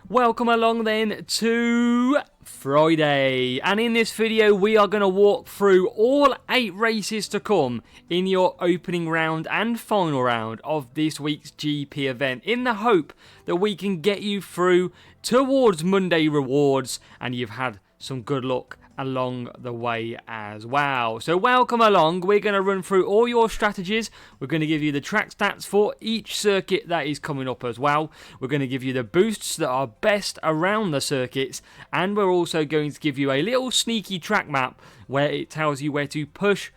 Welcome along then to Friday, and in this video we are going to walk through all 8 races to come in your opening round and final round of this week's GP event, in the hope that we can get you through towards Monday rewards and you've had some good luck along the way as well. So welcome along. We're going to run through all your strategies. We're going to give you the track stats for each circuit that is coming up as well. We're going to give you the boosts that are best around the circuits, and we're also going to give you a little sneaky track map where it tells you where to push,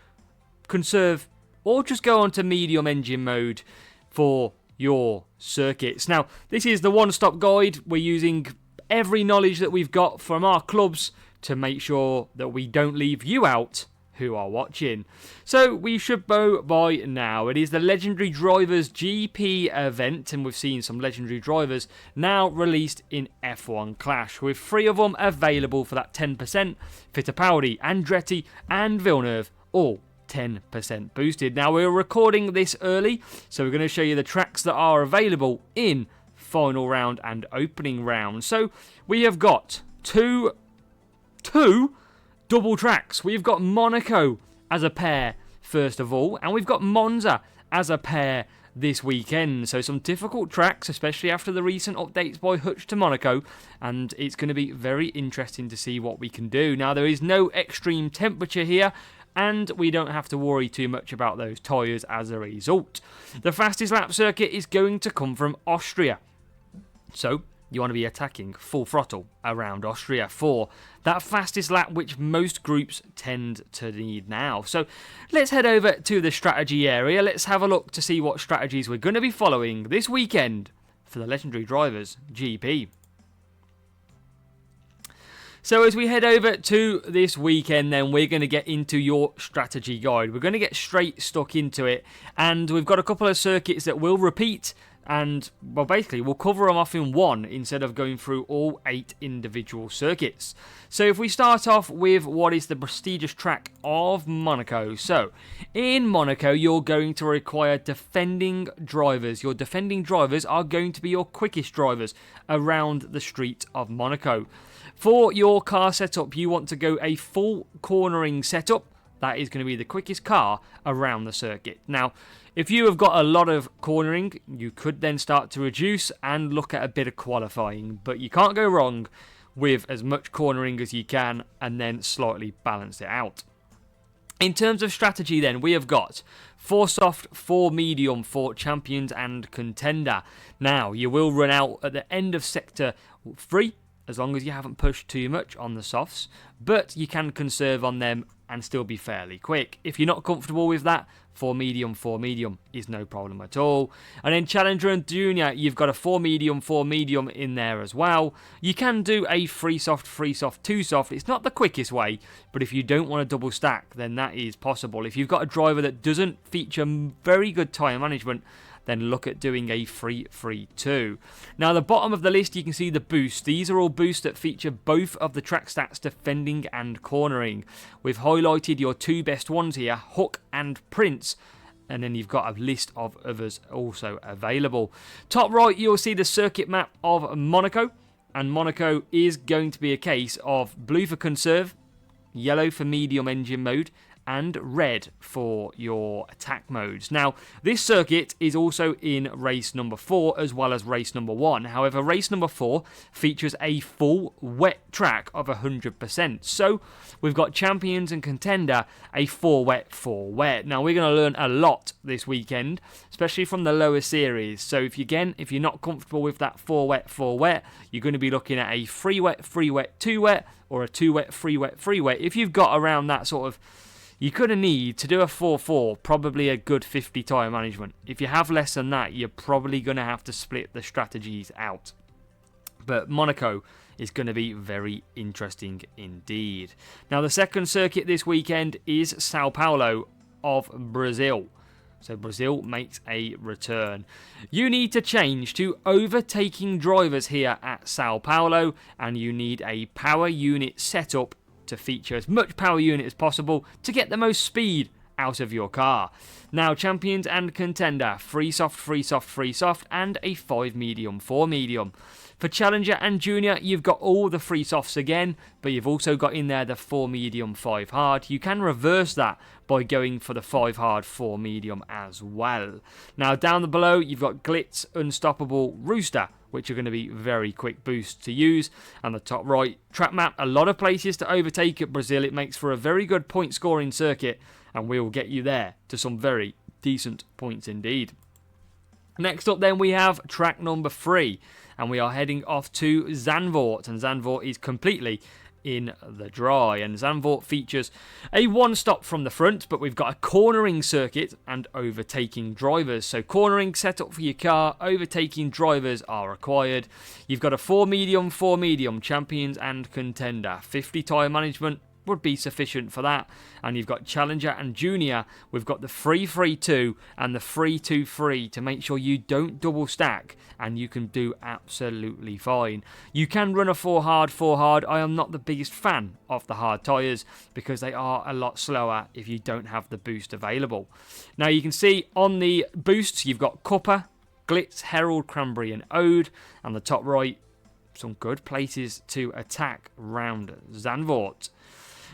conserve, or just go on to medium engine mode for your circuits. Now, this is the one-stop guide. We're using every knowledge that we've got from our clubs to make sure that we don't leave you out who are watching. So we should know by now, it is the Legendary Drivers GP event, and we've seen some Legendary Drivers now released in F1 Clash, with 3 of them available for that 10%, Fittipaldi, Andretti and Villeneuve, all 10% boosted. Now we're recording this early, so we're going to show you the tracks that are available in final round and opening round. So we have got two double tracks. We've got Monaco as a pair first of all, and we've got Monza as a pair this weekend. So some difficult tracks, especially after the recent updates by Hutch to Monaco, and it's going to be very interesting to see what we can do. Now there is no extreme temperature here, and we don't have to worry too much about those tyres as a result. The fastest lap circuit is going to come from Austria. So you want to be attacking full throttle around Austria for that fastest lap, which most groups tend to need now. So let's head over to the strategy area. Let's have a look to see what strategies we're going to be following this weekend for the Legendary Drivers GP. So as we head over to this weekend, then we're going to get into your strategy guide. We're going to get straight stuck into it, and we've got a couple of circuits that will repeat, and well, basically we'll cover them off in one instead of going through all 8 individual circuits. So if we start off with what is the prestigious track of Monaco. So in Monaco you're going to require defending drivers. Your defending drivers are going to be your quickest drivers around the street of Monaco. For your car setup, you want to go a full cornering setup. That is going to be the quickest car around the circuit. Now, if you have got a lot of cornering, you could then start to reduce and look at a bit of qualifying. But you can't go wrong with as much cornering as you can and then slightly balance it out. In terms of strategy then, we have got 4 soft, 4 medium for champions and contender. Now, you will run out at the end of sector 3, as long as you haven't pushed too much on the softs, but you can conserve on them and still be fairly quick. If you're not comfortable with that, 4 medium is no problem at all. And then Challenger and Junior, you've got a 4 medium in there as well. You can do a 3 soft, 2 soft. It's not the quickest way, but if you don't want to double stack, then that is possible. If you've got a driver that doesn't feature very good tyre management, then look at doing a 3-3-2. Now, the bottom of the list, you can see the boosts. These are all boosts that feature both of the track stats, defending and cornering. We've highlighted your 2 best ones here, Hook and Prince, and then you've got a list of others also available. Top right, you'll see the circuit map of Monaco, and Monaco is going to be a case of blue for conserve, yellow for medium engine mode, and red for your attack modes. Now, this circuit is also in race number 4 as well as race number 1. However, race number 4 features a full wet track of 100%. So, we've got champions and contender, a 4 wet, 4 wet. Now, we're going to learn a lot this weekend, especially from the lower series. So, if you're not comfortable with that 4 wet, 4 wet, you're going to be looking at a 3 wet, 3 wet, 2 wet, or a 2 wet, 3 wet, 3 wet. If you've got around that sort of, you're going to need to do a 4-4, probably a good 50 tyre management. If you have less than that, you're probably going to have to split the strategies out. But Monaco is going to be very interesting indeed. Now, the second circuit this weekend is Sao Paulo of Brazil. So Brazil makes a return. You need to change to overtaking drivers here at Sao Paulo, and you need a power unit setup to feature as much power unit as possible to get the most speed out of your car. Now, champions and contender, 3 soft, 3 soft, 3 soft, and a 5 medium, 4 medium. For Challenger and Junior, you've got all the free softs again, but you've also got in there the 4 medium, 5 hard. You can reverse that by going for the 5 hard, 4 medium as well. Now down below, you've got Glitz, Unstoppable, Rooster, which are going to be very quick boosts to use. And the top right, Track Map, a lot of places to overtake at Brazil. It makes for a very good point scoring circuit, and we will get you there to some very decent points indeed. Next up then we have track number 3, and we are heading off to Zandvoort, and Zandvoort is completely in the dry, and Zandvoort features a one stop from the front, but we've got a cornering circuit and overtaking drivers. So cornering setup for your car, overtaking drivers are required. You've got a 4 medium, champions and contender. 50 tyre management would be sufficient for that. And you've got Challenger and Junior. We've got the 3-3-2 and the 3-2-3 to make sure you don't double stack, and you can do absolutely fine. You can run a 4 hard. I am not the biggest fan of the hard tyres because they are a lot slower if you don't have the boost available. Now you can see on the boosts you've got Cuppa, Glitz, Herald, Cranberry and Ode, and the top right, some good places to attack round Zandvoort.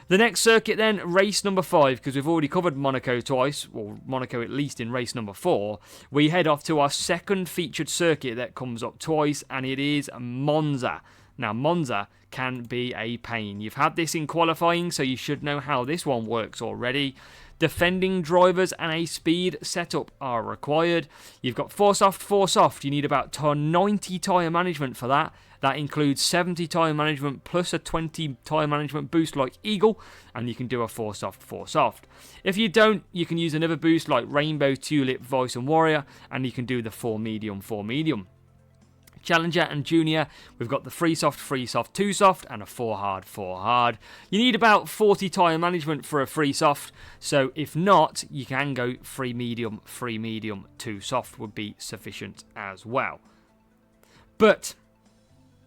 The next circuit then, race number 5, because we've already covered Monaco twice, or Monaco at least in race number 4. We head off to our second featured circuit that comes up twice, and it is Monza. Now, Monza can be a pain. You've had this in qualifying, so you should know how this one works already. Defending drivers and a speed setup are required. You've got 4 soft. You need about 90 tyre management for that. That includes 70 tyre management plus a 20 tyre management boost like Eagle, and you can do a 4 soft. If you don't, you can use another boost like Rainbow, Tulip, Voice and Warrior, and you can do the 4 medium. Challenger and Junior, we've got the 3 soft, 2 soft, and a 4 hard. You need about 40 tyre management for a 3 soft, so if not, you can go 3 medium, 2 soft would be sufficient as well. But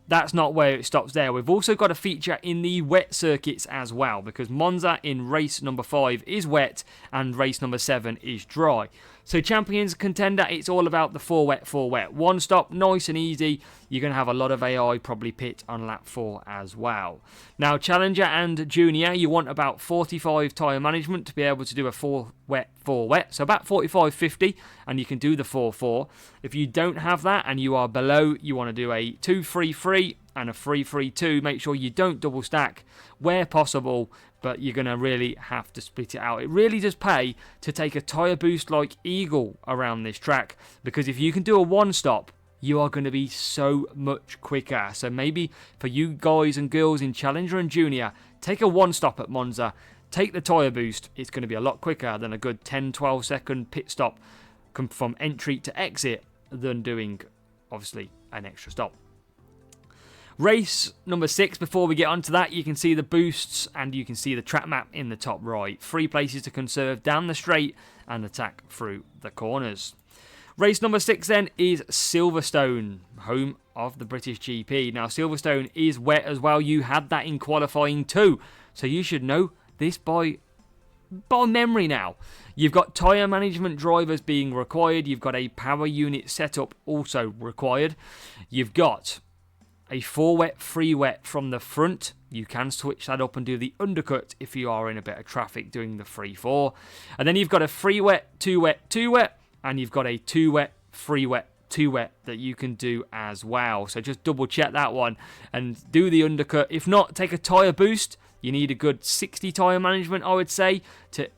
that's not where it stops there. We've also got a feature in the wet circuits as well, because Monza in race number 5 is wet and race number 7 is dry. So Champions Contender, it's all about the 4 wet. One stop, nice and easy. You're going to have a lot of AI probably pit on lap 4 as well. Now Challenger and Junior, you want about 45 tyre management to be able to do a 4 wet. So about 45-50, and you can do the 4-4. If you don't have that and you are below, you want to do a 2-3-3 and a 3-3-2. Make sure you don't double stack where possible, but you're going to really have to split it out. It really does pay to take a tyre boost like Eagle around this track, because if you can do a 1 stop, you are going to be so much quicker. So maybe for you guys and girls in Challenger and Junior, take a 1 stop at Monza, take the tyre boost. It's going to be a lot quicker than a good 10-12 second pit stop from entry to exit than doing, obviously, an extra stop. Race number 6, before we get onto that, you can see the boosts and you can see the track map in the top right. 3 places to conserve down the straight and attack through the corners. Race number 6 then is Silverstone, home of the British GP. Now Silverstone is wet as well. You had that in qualifying too, so you should know this by memory now. You've got tyre management drivers being required. You've got a power unit setup also required. You've got a 4 wet, 3 wet from the front. You can switch that up and do the undercut if you are in a bit of traffic doing the 3-4. And then you've got a 3 wet, 2 wet, 2 wet, and you've got a 2 wet, 3 wet, 2 wet that you can do as well. So just double check that one and do the undercut. If not, take a tyre boost. You need a good 60 tyre management, I would say, to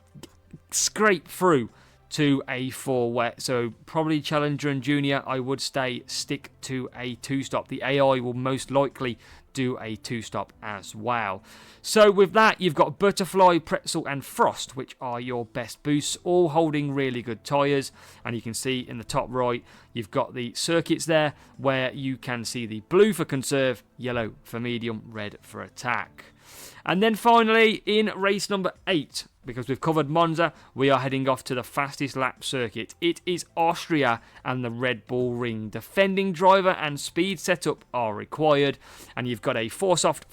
scrape through to a 4 wet. So probably Challenger and Junior, I would stick to a 2 stop. The AI will most likely do a 2 stop as well. So with that, you've got Butterfly, Pretzel and Frost, which are your best boosts, all holding really good tyres. And you can see in the top right, you've got the circuits there where you can see the blue for conserve, yellow for medium, red for attack. And then finally, in race number 8, because we've covered Monza, we are heading off to the fastest lap circuit. It is Austria and the Red Bull Ring. Defending driver and speed setup are required. And you've got a 4 soft,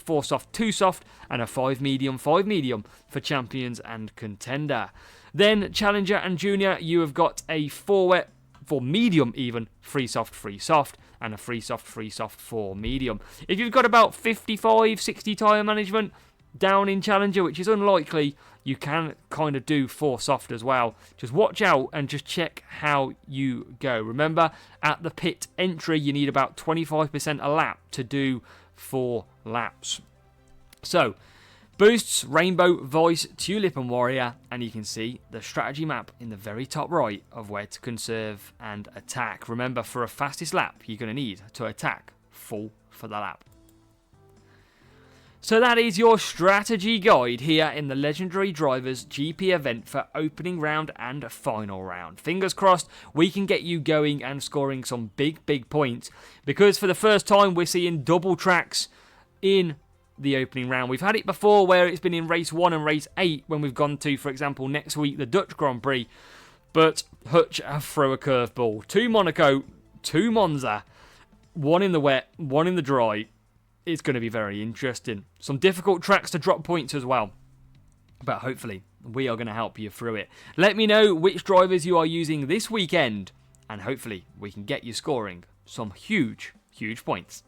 2 soft, and a 5 medium for champions and contender. Then Challenger and Junior, you have got a 4 wet, for medium even, free soft, and a free soft for medium. If you've got about 55, 60 tyre management down in Challenger, which is unlikely, you can kind of do 4 soft as well. Just watch out and just check how you go. Remember, at the pit entry, you need about 25% a lap to do 4 laps. So, boosts, Rainbow, Voice, Tulip and Warrior, and you can see the strategy map in the very top right of where to conserve and attack. Remember, for a fastest lap, you're going to need to attack full for the lap. So that is your strategy guide here in the Legendary Drivers GP event for opening round and final round. Fingers crossed we can get you going and scoring some big points, because for the first time we're seeing double tracks in the opening round. We've had it before where it's been in race 1 and race 8 when we've gone to, for example, next week, the Dutch Grand Prix. But Hutch throw a curveball. 2 Monaco, 2 Monza, 1 in the wet, 1 in the dry. It's going to be very interesting. Some difficult tracks to drop points as well. But hopefully we are going to help you through it. Let me know which drivers you are using this weekend, and hopefully we can get you scoring some huge points.